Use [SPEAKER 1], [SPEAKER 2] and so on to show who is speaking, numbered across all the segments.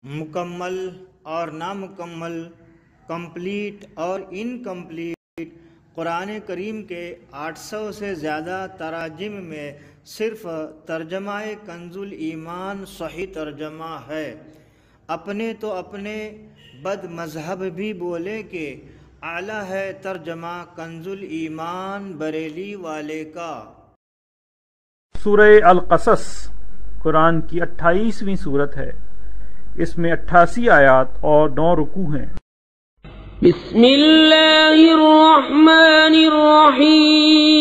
[SPEAKER 1] مکمل اور نامکمل، کمپلیٹ اور انکمپلیٹ، قرآن کریم کے 800 سے زیادہ تراجم میں صرف ترجمہ کنز الایمان صحیح ترجمہ ہے۔ اپنے تو اپنے بد مذہب بھی بولے کہ اعلیٰ ہے ترجمہ کنز الایمان بریلی والے کا۔
[SPEAKER 2] سورہ القصص قرآن کی 28ویں سورت ہے۔ اس میں 88 آیات اور 9 رکوع ہیں۔
[SPEAKER 3] بسم اللہ الرحمن الرحیم۔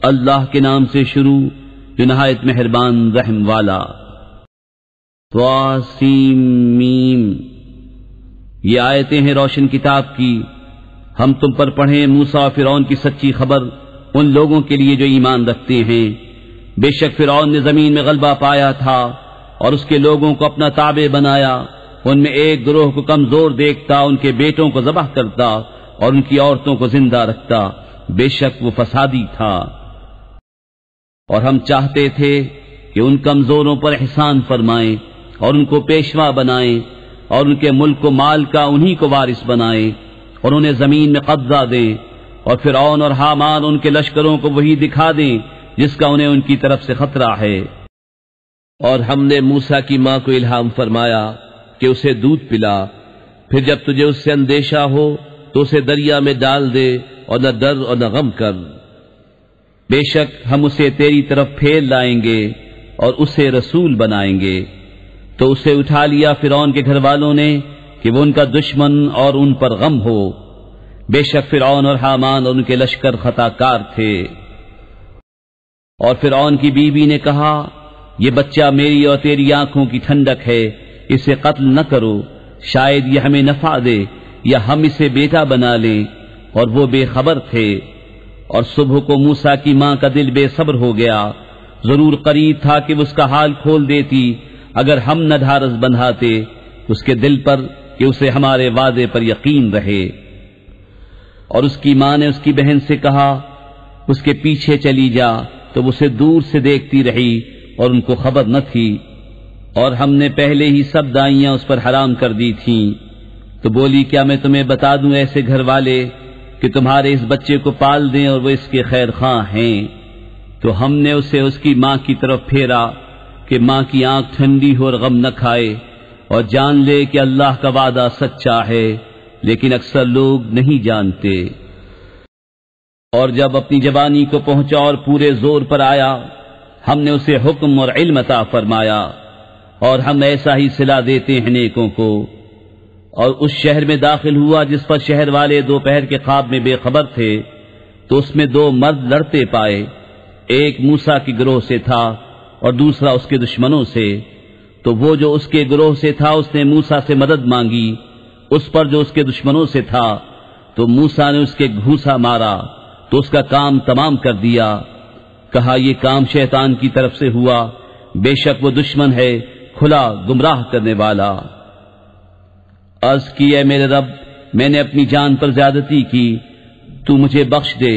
[SPEAKER 3] اللہ کے نام سے شروع جو نہایت مہربان رحم والا۔ طاسیم میم، یہ آیتیں ہیں روشن کتاب کی۔ ہم تم پر پڑھیں موسیٰ اور فرعون کی سچی خبر ان لوگوں کے لیے جو ایمان رکھتے ہیں۔ بے شک فرعون نے زمین میں غلبہ پایا تھا اور اس کے لوگوں کو اپنا تابع بنایا۔ ان میں ایک گروہ کو کمزور دیکھتا، ان کے بیٹوں کو ذبح کرتا اور ان کی عورتوں کو زندہ رکھتا۔ بے شک وہ فسادی تھا۔ اور ہم چاہتے تھے کہ ان کمزوروں پر احسان فرمائیں اور ان کو پیشوا بنائیں اور ان کے ملک و مال کا انہی کو وارث بنائیں اور انہیں زمین میں قبضہ دیں، اور فرعون اور حامان ان کے لشکروں کو وہی دکھا دیں جس کا انہیں ان کی طرف سے خطرہ ہے۔ اور ہم نے موسیٰ کی ماں کو الہام فرمایا کہ اسے دودھ پلا، پھر جب تجھے اس سے اندیشہ ہو تو اسے دریا میں ڈال دے اور نہ ڈر اور نہ غم کر۔ بے شک ہم اسے تیری طرف پھیر لائیں گے اور اسے رسول بنائیں گے۔ تو اسے اٹھا لیا فرعون کے گھر والوں نے کہ وہ ان کا دشمن اور ان پر غم ہو۔ بے شک فرعون اور حامان اور ان کے لشکر خطا کار تھے۔ اور فرعون کی بیوی نے کہا، یہ بچہ میری اور تیری آنکھوں کی ٹھنڈک ہے، اسے قتل نہ کرو، شاید یہ ہمیں نفع دے یا ہم اسے بیٹا بنا لیں۔ اور وہ بے خبر تھے۔ اور صبح کو موسیٰ کی ماں کا دل بے صبر ہو گیا، ضرور قریب تھا کہ وہ اس کا حال کھول دیتی اگر ہم نہ ڈھارس بندھاتے اس کے دل پر کہ اسے ہمارے وعدے پر یقین رہے۔ اور اس کی ماں نے اس کی بہن سے کہا، اس کے پیچھے چلی جا، تو وہ اسے دور سے دیکھتی رہی اور ان کو خبر نہ تھی۔ اور ہم نے پہلے ہی سب دائیاں اس پر حرام کر دی تھیں۔ تو بولی، کیا میں تمہیں بتا دوں ایسے گھر والے کہ تمہارے اس بچے کو پال دیں اور وہ اس کے خیر خواہ ہیں؟ تو ہم نے اسے اس کی ماں کی طرف پھیرا کہ ماں کی آنکھ ٹھنڈی ہو اور غم نہ کھائے، اور جان لے کہ اللہ کا وعدہ سچا ہے، لیکن اکثر لوگ نہیں جانتے۔ اور جب اپنی جوانی کو پہنچا اور پورے زور پر آیا، ہم نے اسے حکم اور علم عطا فرمایا، اور ہم ایسا ہی صلہ دیتے ہیں نیکوں کو۔ اور اس شہر میں داخل ہوا جس پر شہر والے دوپہر کے خواب میں بے خبر تھے، تو اس میں 2 مرد لڑتے پائے، ایک موسیٰ کے گروہ سے تھا اور دوسرا اس کے دشمنوں سے۔ تو وہ جو اس کے گروہ سے تھا اس نے موسیٰ سے مدد مانگی اس پر جو اس کے دشمنوں سے تھا، تو موسیٰ نے اس کے گھوسا مارا تو اس کا کام تمام کر دیا۔ کہا، یہ کام شیطان کی طرف سے ہوا، بے شک وہ دشمن ہے کھلا گمراہ کرنے والا۔ عرض کی، اے میرے رب، میں نے اپنی جان پر زیادتی کی، تو مجھے بخش دے۔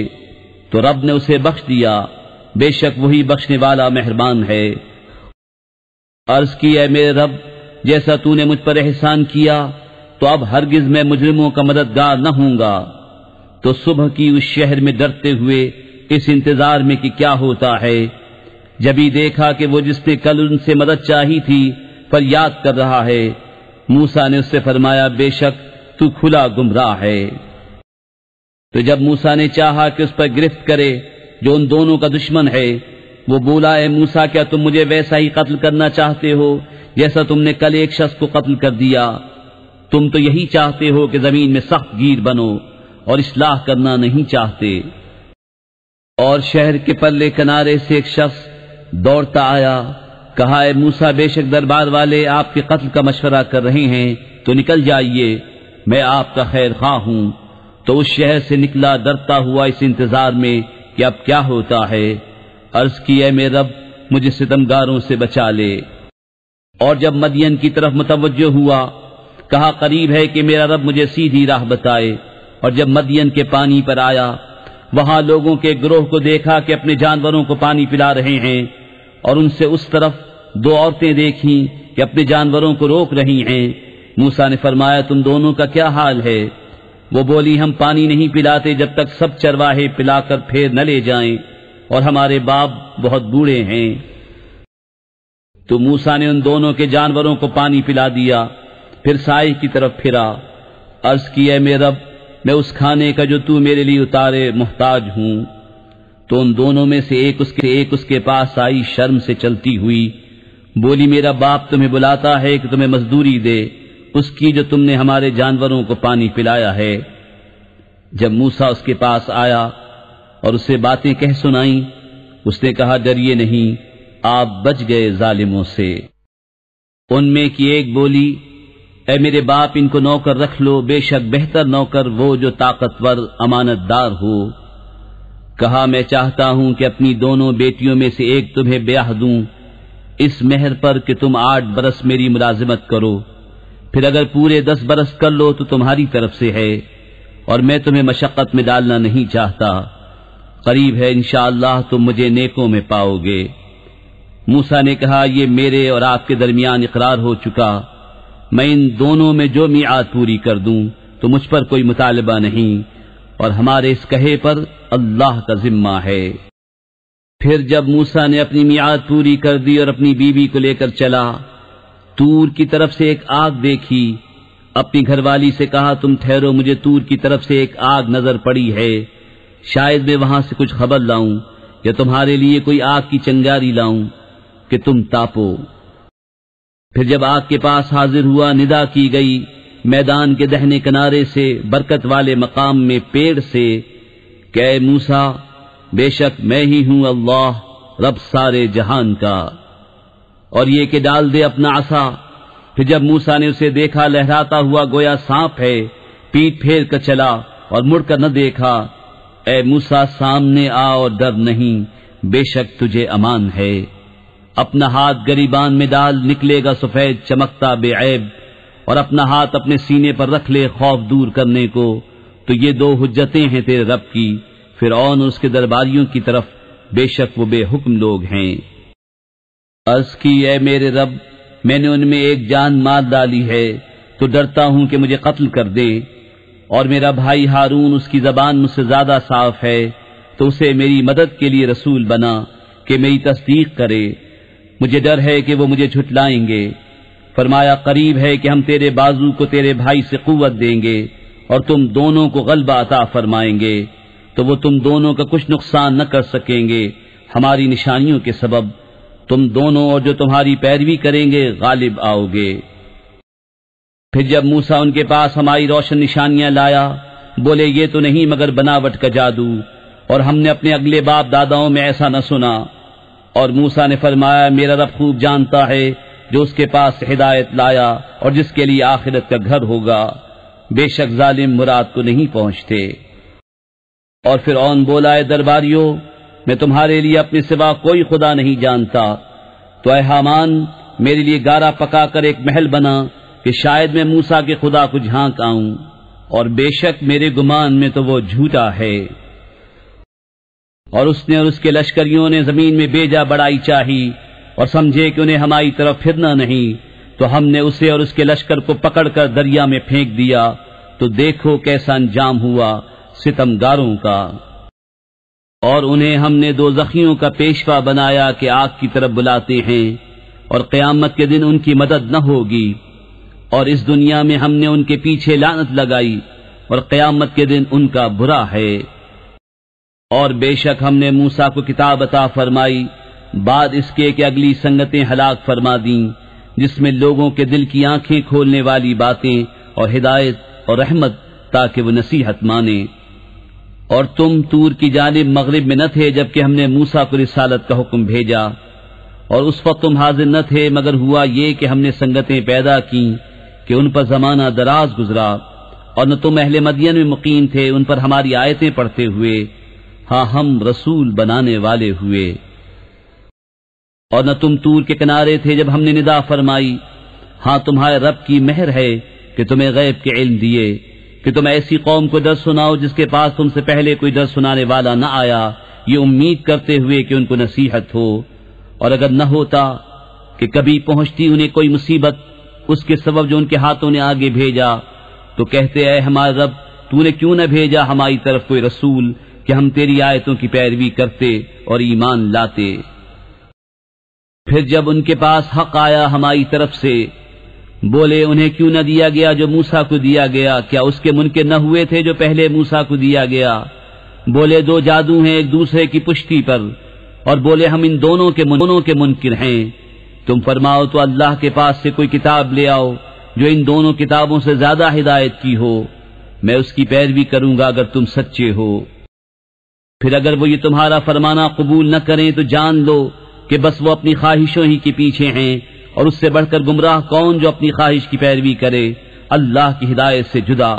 [SPEAKER 3] تو رب نے اسے بخش دیا، بے شک وہی بخشنے والا مہربان ہے۔ عرض کی، اے میرے رب، جیسا تو نے مجھ پر احسان کیا تو اب ہرگز میں مجرموں کا مددگار نہ ہوں گا۔ تو صبح کی اس شہر میں ڈرتے ہوئے اس انتظار میں کہ کیا ہوتا ہے، جبھی دیکھا کہ وہ جس نے کل ان سے مدد چاہی تھی فریاد کر رہا ہے۔ موسیٰ نے اس سے فرمایا، بے شک تو کھلا گمراہ ہے۔ تو جب موسیٰ نے چاہا کہ اس پر گرفت کرے جو ان دونوں کا دشمن ہے، وہ بولا، اے موسیٰ، کیا تم مجھے ویسا ہی قتل کرنا چاہتے ہو جیسا تم نے کل ایک شخص کو قتل کر دیا؟ تم تو یہی چاہتے ہو کہ زمین میں سخت گیر بنو اور اصلاح کرنا نہیں چاہتے۔ اور شہر کے پرلے کنارے سے ایک شخص دوڑتا آیا، کہا، اے موسیٰ، بے شک دربار والے آپ کے قتل کا مشورہ کر رہے ہیں، تو نکل جائیے، میں آپ کا خیر خواہ ہوں۔ تو اس شہر سے نکلا ڈرتا ہوا اس انتظار میں کہ اب کیا ہوتا ہے۔ عرض کی، اے میرے رب، مجھے ستمگاروں سے بچا لے۔ اور جب مدین کی طرف متوجہ ہوا، کہا، قریب ہے کہ میرا رب مجھے سیدھی راہ بتائے۔ اور جب مدین کے پانی پر آیا، وہاں لوگوں کے گروہ کو دیکھا کہ اپنے جانوروں کو پانی پلا رہے ہیں، اور ان سے اس طرف 2 عورتیں دیکھیں کہ اپنے جانوروں کو روک رہی ہیں۔ موسیٰ نے فرمایا تم دونوں کا کیا حال ہے؟ وہ بولی ہم پانی نہیں پلاتے جب تک سب چرواہے پلا کر پھر نہ لے جائیں، اور ہمارے باپ بہت بوڑھے ہیں۔ تو موسیٰ نے ان دونوں کے جانوروں کو پانی پلا دیا، پھر سائے کی طرف پھرا، عرض کی اے میرے رب میں اس کھانے کا جو تو میرے لیے اتارے محتاج ہوں۔ تو ان دونوں میں سے ایک اس کے پاس آئی شرم سے چلتی ہوئی، بولی میرا باپ تمہیں بلاتا ہے کہ تمہیں مزدوری دے اس کی جو تم نے ہمارے جانوروں کو پانی پلایا ہے۔ جب موسیٰ اس کے پاس آیا اور اسے باتیں کہہ سنائیں، اس نے کہا ڈریے نہیں، آپ بچ گئے ظالموں سے۔ ان میں کی ایک بولی اے میرے باپ ان کو نوکر رکھ لو، بے شک بہتر نوکر وہ جو طاقتور امانت دار ہو۔ کہا میں چاہتا ہوں کہ اپنی دونوں بیٹیوں میں سے ایک تمہیں بیاہ دوں اس مہر پر کہ تم 8 برس میری ملازمت کرو، پھر اگر پورے 10 برس کر لو تو تمہاری طرف سے ہے، اور میں تمہیں مشقت میں ڈالنا نہیں چاہتا، قریب ہے انشاءاللہ تم مجھے نیکوں میں پاؤ گے۔ موسیٰ نے کہا یہ میرے اور آپ کے درمیان اقرار ہو چکا، میں ان دونوں میں جو میعاد پوری کر دوں تو مجھ پر کوئی مطالبہ نہیں، اور ہمارے اس کہے پر اللہ کا ذمہ ہے۔ پھر جب موسیٰ نے اپنی میعاد پوری کر دی اور اپنی بیوی کو لے کر چلا، طور کی طرف سے ایک آگ دیکھی، اپنی گھر والی سے کہا تم ٹھہرو، مجھے طور کی طرف سے ایک آگ نظر پڑی ہے، شاید میں وہاں سے کچھ خبر لاؤں یا تمہارے لیے کوئی آگ کی چنگاری لاؤں کہ تم تاپو۔ پھر جب آگ کے پاس حاضر ہوا، ندا کی گئی میدان کے دہنے کنارے سے، برکت والے مقام میں پیڑ سے کہ اے موسیٰ بے شک میں ہی ہوں اللہ رب سارے جہان کا، اور یہ کہ ڈال دے اپنا عصا۔ پھر جب موسیٰ نے اسے دیکھا لہراتا ہوا گویا سانپ ہے، پیٹ پھیر کر چلا اور مڑ کر نہ دیکھا۔ اے موسیٰ سامنے آ اور ڈر نہیں، بے شک تجھے امان ہے۔ اپنا ہاتھ گریبان میں ڈال، نکلے گا سفید چمکتا بے عیب، اور اپنا ہاتھ اپنے سینے پر رکھ لے خوف دور کرنے کو، تو یہ 2 حجتیں ہیں تیرے رب کی، فرعون اور اس کے درباریوں کی طرف، بے شک وہ بے حکم لوگ ہیں۔ عرض کی اے میرے رب میں نے ان میں ایک جان مار ڈالی ہے، تو ڈرتا ہوں کہ مجھے قتل کر دے، اور میرا بھائی ہارون اس کی زبان مجھ سے زیادہ صاف ہے، تو اسے میری مدد کے لیے رسول بنا کہ میری تصدیق کرے، مجھے ڈر ہے کہ وہ مجھے جھٹلائیں گے۔ فرمایا قریب ہے کہ ہم تیرے بازو کو تیرے بھائی سے قوت دیں گے اور تم دونوں کو غلبہ عطا فرمائیں گے، تو وہ تم دونوں کا کچھ نقصان نہ کر سکیں گے ہماری نشانیوں کے سبب، تم دونوں اور جو تمہاری پیروی کریں گے غالب آؤ گے۔ پھر جب موسیٰ ان کے پاس ہماری روشن نشانیاں لایا، بولے یہ تو نہیں مگر بناوٹ کا جادو، اور ہم نے اپنے اگلے باپ داداؤں میں ایسا نہ سنا۔ اور موسیٰ نے فرمایا میرا رب خوب جانتا ہے جو اس کے پاس ہدایت لایا اور جس کے لیے آخرت کا گھر ہوگا، بے شک ظالم مراد کو نہیں پہنچتے۔ اور فرعون بولا اے درباریوں میں تمہارے لیے اپنے سوا کوئی خدا نہیں جانتا، تو اے حامان میرے لیے گارا پکا کر ایک محل بنا کہ شاید میں موسیٰ کے خدا کو جھانک آؤں، اور بے شک میرے گمان میں تو وہ جھوٹا ہے۔ اور اس نے اور اس کے لشکریوں نے زمین میں بیجا بڑائی چاہی، اور سمجھے کہ انہیں ہماری طرف پھرنا نہیں، تو ہم نے اسے اور اس کے لشکر کو پکڑ کر دریا میں پھینک دیا، تو دیکھو کیسا انجام ہوا ستمگاروں کا۔ اور انہیں ہم نے دوزخیوں کا پیشوا بنایا کہ آگ کی طرف بلاتے ہیں، اور قیامت کے دن ان کی مدد نہ ہوگی، اور اس دنیا میں ہم نے ان کے پیچھے لعنت لگائی، اور قیامت کے دن ان کا برا ہے۔ اور بے شک ہم نے موسیٰ کو کتاب عطا فرمائی بعد اس کے کہ اگلی سنگتیں ہلاک فرما دیں، جس میں لوگوں کے دل کی آنکھیں کھولنے والی باتیں اور ہدایت اور رحمت، تاکہ وہ نصیحت مانیں۔ اور تم طور کی جانب مغرب میں نہ تھے جبکہ ہم نے موسیٰ کو رسالت کا حکم بھیجا، اور اس وقت تم حاضر نہ تھے، مگر ہوا یہ کہ ہم نے سنگتیں پیدا کیں کہ ان پر زمانہ دراز گزرا، اور نہ تم اہل مدین میں مقیم تھے ان پر ہماری آیتیں پڑھتے ہوئے، ہاں ہم رسول بنانے والے ہوئے۔ اور نہ تم طور کے کنارے تھے جب ہم نے ندا فرمائی، ہاں تمہارے رب کی مہر ہے کہ تمہیں غیب کے علم دیے کہ تم ایسی قوم کو درس سناؤ جس کے پاس تم سے پہلے کوئی درس سنانے والا نہ آیا، یہ امید کرتے ہوئے کہ ان کو نصیحت ہو، اور اگر نہ ہوتا کہ کبھی پہنچتی انہیں کوئی مصیبت اس کے سبب جو ان کے ہاتھوں نے آگے بھیجا تو کہتے اے ہمارے رب تو نے کیوں نہ بھیجا ہماری طرف کوئی رسول کہ ہم تیری آیتوں کی پیروی کرتے اور ایمان لاتے۔ پھر جب ان کے پاس حق آیا ہماری طرف سے بولے انہیں کیوں نہ دیا گیا جو موسیٰ کو دیا گیا، کیا اس کے منکر نہ ہوئے تھے جو پہلے موسیٰ کو دیا گیا؟ بولے دو جادو ہیں ایک دوسرے کی پشتی پر، اور بولے ہم ان دونوں کے منکر ہیں۔ تم فرماؤ تو اللہ کے پاس سے کوئی کتاب لے آؤ جو ان دونوں کتابوں سے زیادہ ہدایت کی ہو، میں اس کی پیروی کروں گا اگر تم سچے ہو۔ پھر اگر وہ یہ تمہارا فرمانا قبول نہ کریں تو جان لو کہ بس وہ اپنی خواہشوں ہی کے پیچھے ہیں، اور اس سے بڑھ کر گمراہ کون جو اپنی خواہش کی پیروی کرے اللہ کی ہدایت سے جدا۔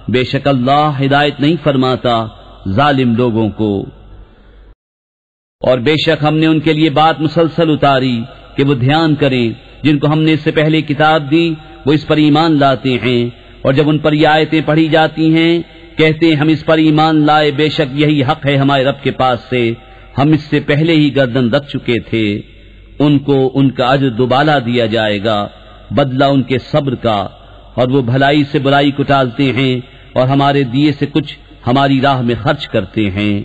[SPEAKER 3] بے شک اللہ ہدایت نہیں فرماتا ظالم لوگوں کو۔ اور بے شک ہم نے ان کے لیے بات مسلسل اتاری کہ وہ دھیان کریں، جن کو ہم نے اس سے پہلے کتاب دی وہ اس پر ایمان لاتے ہیں، اور جب ان پر یہ آیتیں پڑھی جاتی ہیں کہتے ہیں ہم اس پر ایمان لائے، بے شک یہی حق ہے ہمارے رب کے پاس سے، ہم اس سے پہلے ہی گردن رکھ چکے تھے۔ ان کو ان کا اجر دوبالا دیا جائے گا، بدلہ ان کے صبر کا، اور وہ بھلائی سے برائی کو ٹالتے ہیں اور ہمارے دیے سے کچھ ہماری راہ میں خرچ کرتے ہیں۔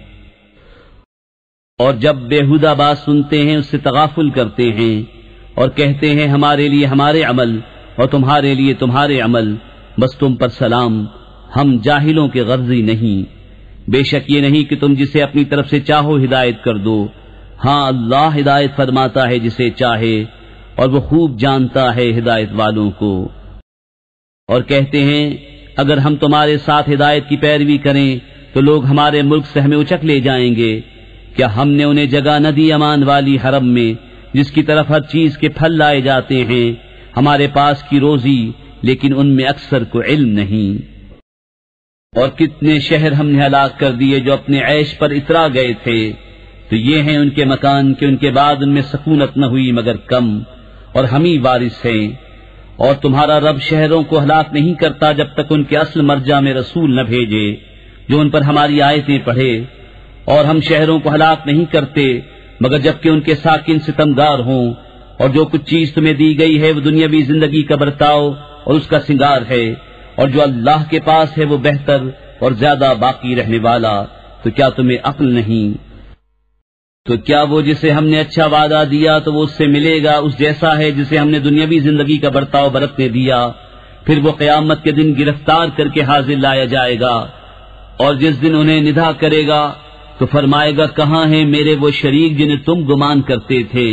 [SPEAKER 3] اور جب بےہودہ بات سنتے ہیں اس سے تغافل کرتے ہیں اور کہتے ہیں ہمارے لیے ہمارے عمل اور تمہارے لیے تمہارے عمل، بس تم پر سلام، ہم جاہلوں کے غرضی نہیں۔ بے شک یہ نہیں کہ تم جسے اپنی طرف سے چاہو ہدایت کر دو، ہاں اللہ ہدایت فرماتا ہے جسے چاہے، اور وہ خوب جانتا ہے ہدایت والوں کو۔ اور کہتے ہیں اگر ہم تمہارے ساتھ ہدایت کی پیروی کریں تو لوگ ہمارے ملک سے ہمیں اچک لے جائیں گے، کیا ہم نے انہیں جگہ نہ دی امان والی حرم میں جس کی طرف ہر چیز کے پھل لائے جاتے ہیں، ہمارے پاس کی روزی، لیکن ان میں اکثر کو علم نہیں۔ اور کتنے شہر ہم نے ہلاک کر دیے جو اپنے عیش پر اترا گئے تھے، تو یہ ہیں ان کے مکان کہ ان کے بعد ان میں سکونت نہ ہوئی مگر کم، اور ہم ہی وارث ہیں۔ اور تمہارا رب شہروں کو ہلاک نہیں کرتا جب تک ان کے اصل مرجع میں رسول نہ بھیجے جو ان پر ہماری آیتیں پڑھے، اور ہم شہروں کو ہلاک نہیں کرتے مگر جبکہ ان کے ساکن ستمگار ہوں، اور جو کچھ چیز تمہیں دی گئی ہے وہ دنیاوی زندگی کا برتاؤ اور اس کا سنگار ہے، اور جو اللہ کے پاس ہے وہ بہتر اور زیادہ باقی رہنے والا۔ تو کیا تمہیں عقل نہیں؟ تو کیا وہ جسے ہم نے اچھا وعدہ دیا تو وہ اس سے ملے گا اس جیسا ہے جسے ہم نے دنیاوی زندگی کا برتاؤ برتنے دیا؟ پھر وہ قیامت کے دن گرفتار کر کے حاضر لایا جائے گا، اور جس دن انہیں ندا کرے گا تو فرمائے گا کہاں ہیں میرے وہ شریک جنہیں تم گمان کرتے تھے؟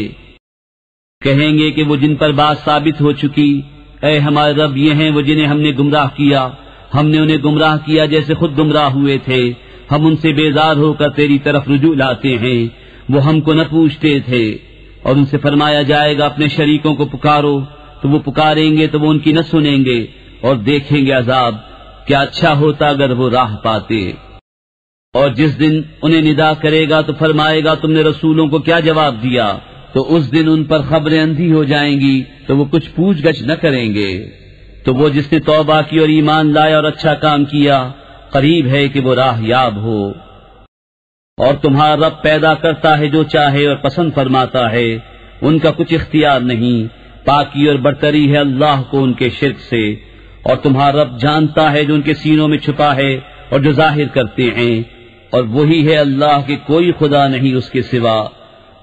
[SPEAKER 3] کہیں گے کہ وہ جن پر بات ثابت ہو چکی، اے ہمارے رب یہ ہیں وہ جنہیں ہم نے گمراہ کیا، ہم نے انہیں گمراہ کیا جیسے خود گمراہ ہوئے تھے، ہم ان سے بیزار ہو کر تیری طرف رجوع لاتے ہیں، وہ ہم کو نہ پوچھتے تھے۔ اور ان سے فرمایا جائے گا اپنے شریکوں کو پکارو، تو وہ پکاریں گے تو وہ ان کی نہ سنیں گے، اور دیکھیں گے عذاب، کیا اچھا ہوتا اگر وہ راہ پاتے۔ اور جس دن انہیں ندا کرے گا تو فرمائے گا تم نے رسولوں کو کیا جواب دیا؟ تو اس دن ان پر خبریں اندھی ہو جائیں گی تو وہ کچھ پوچھ گچھ نہ کریں گے۔ تو وہ جس نے توبہ کی اور ایمان لائے اور اچھا کام کیا، قریب ہے کہ وہ راہ یاب ہو۔ اور تمہارا رب پیدا کرتا ہے جو چاہے اور پسند فرماتا ہے، ان کا کچھ اختیار نہیں، پاکی اور برتری ہے اللہ کو ان کے شرک سے۔ اور تمہارا رب جانتا ہے جو ان کے سینوں میں چھپا ہے اور جو ظاہر کرتے ہیں، اور وہی ہے اللہ کہ کوئی خدا نہیں اس کے سوا،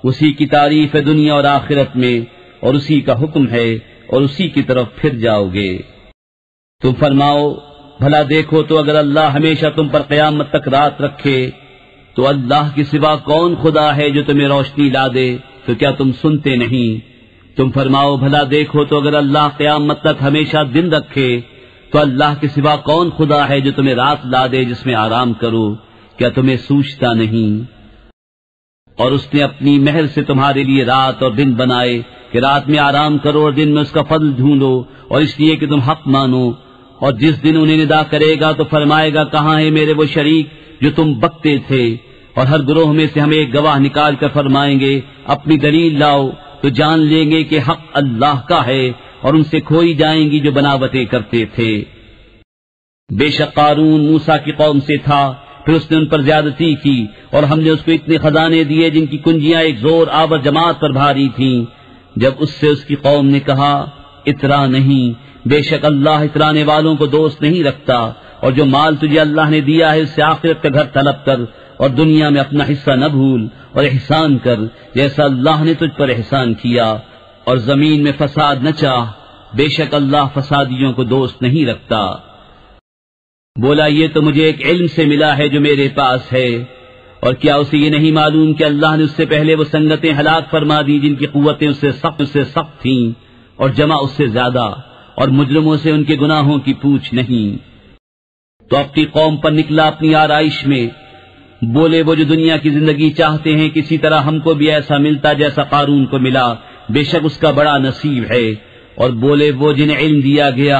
[SPEAKER 3] اسی کی تعریف ہے دنیا اور آخرت میں، اور اسی کا حکم ہے اور اسی کی طرف پھر جاؤ گے۔ تم فرماؤ بھلا دیکھو تو اگر اللہ ہمیشہ تم پر قیامت تک رات رکھے تو اللہ کے سوا کون خدا ہے جو تمہیں روشنی لا دے؟ تو کیا تم سنتے نہیں؟ تم فرماؤ بھلا دیکھو تو اگر اللہ قیامت تک ہمیشہ دن رکھے تو اللہ کے سوا کون خدا ہے جو تمہیں رات لا دے جس میں آرام کرو؟ کیا تمہیں سوچتا نہیں؟ اور اس نے اپنی مہر سے تمہارے لیے رات اور دن بنائے کہ رات میں آرام کرو اور دن میں اس کا فضل ڈھونڈو، اور اس لیے کہ تم حق مانو۔ اور جس دن انہیں ندا کرے گا تو فرمائے گا کہاں ہے میرے وہ شریک جو تم بکتے تھے؟ اور ہر گروہ میں سے ہم ایک گواہ نکال کر فرمائیں گے اپنی دلیل لاؤ، تو جان لیں گے کہ حق اللہ کا ہے، اور ان سے کھوئی جائیں گی جو بناوٹیں کرتے تھے۔ بے شک قارون موسیٰ کی قوم سے تھا، پھر اس نے ان پر زیادتی کی، اور ہم نے اس کو اتنے خزانے دیے جن کی کنجیاں ایک زور آور جماعت پر بھاری تھیں۔ جب اس سے اس کی قوم نے کہا اترا نہیں، بے شک اللہ اترانے والوں کو دوست نہیں رکھتا، اور جو مال تجھے اللہ نے دیا ہے اس سے آخرت کا گھر طلب کر اور دنیا میں اپنا حصہ نہ بھول، اور احسان کر جیسا اللہ نے تجھ پر احسان کیا، اور زمین میں فساد نہ چاہ، بے شک اللہ فسادیوں کو دوست نہیں رکھتا۔ بولا یہ تو مجھے ایک علم سے ملا ہے جو میرے پاس ہے، اور کیا اسے یہ نہیں معلوم کہ اللہ نے اس سے پہلے وہ سنگتیں ہلاک فرما دی جن کی قوتیں اس سے سخت تھیں اور جمع اس سے زیادہ، اور مجرموں سے ان کے گناہوں کی پوچھ نہیں۔ تو اپنی قوم پر نکلا اپنی آرائش میں، بولے وہ جو دنیا کی زندگی چاہتے ہیں کسی طرح ہم کو بھی ایسا ملتا جیسا قارون کو ملا، بے شک اس کا بڑا نصیب ہے۔ اور بولے وہ جنہیں علم دیا گیا،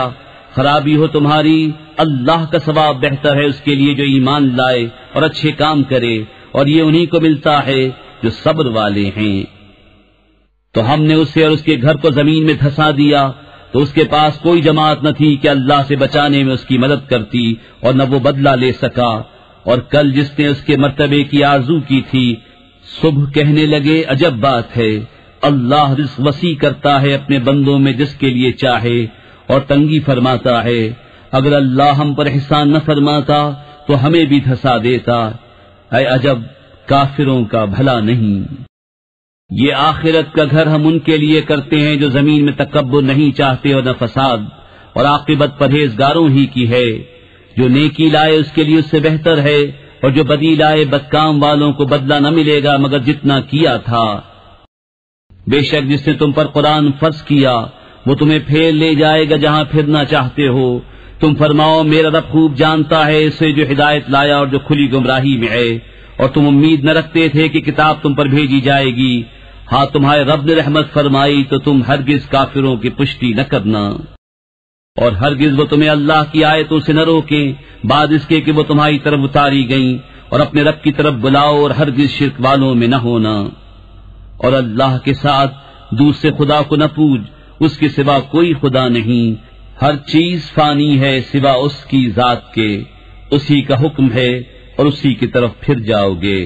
[SPEAKER 3] خرابی ہو تمہاری، اللہ کا ثواب بہتر ہے اس کے لیے جو ایمان لائے اور اچھے کام کرے، اور یہ انہی کو ملتا ہے جو صبر والے ہیں۔ تو ہم نے اسے اور اس کے گھر کو زمین میں دھسا دیا، تو اس کے پاس کوئی جماعت نہ تھی کہ اللہ سے بچانے میں اس کی مدد کرتی، اور نہ وہ بدلہ لے سکا۔ اور کل جس نے اس کے مرتبے کی آرزو کی تھی، صبح کہنے لگے عجب بات ہے، اللہ رزق وسیع کرتا ہے اپنے بندوں میں جس کے لیے چاہے، اور تنگی فرماتا ہے۔ اگر اللہ ہم پر احسان نہ فرماتا تو ہمیں بھی دھسا دیتا۔ اے عجب کافروں کا بھلا نہیں۔ یہ آخرت کا گھر ہم ان کے لیے کرتے ہیں جو زمین میں تکبر نہیں چاہتے اور نہ فساد، اور عاقبت پرہیزگاروں ہی کی ہے۔ جو نیکی لائے اس کے لیے اس سے بہتر ہے، اور جو بدی لائے بدکام والوں کو بدلہ نہ ملے گا مگر جتنا کیا تھا۔ بے شک جس نے تم پر قرآن فرض کیا وہ تمہیں پھیر لے جائے گا جہاں پھرنا چاہتے ہو۔ تم فرماؤ میرا رب خوب جانتا ہے اسے جو ہدایت لایا اور جو کھلی گمراہی میں ہے، اور تم امید نہ رکھتے تھے کہ کتاب تم پر بھیجی جائے گی، ہاں تمہارے رب نے رحمت فرمائی تو تم ہرگز کافروں کی پشتی نہ کرنا، اور ہرگز وہ تمہیں اللہ کی آیتوں سے نہ روکیں بعد اس کے کہ وہ تمہاری طرف اتاری گئیں، اور اپنے رب کی طرف بلاؤ اور ہرگز شرک والوں میں نہ ہونا، اور اللہ کے ساتھ دوسرے خدا کو نہ پوج، اس کے سوا کوئی خدا نہیں، ہر چیز فانی ہے سوا اس کی ذات کے، اسی کا حکم ہے اور اسی کی طرف پھر جاؤ گے۔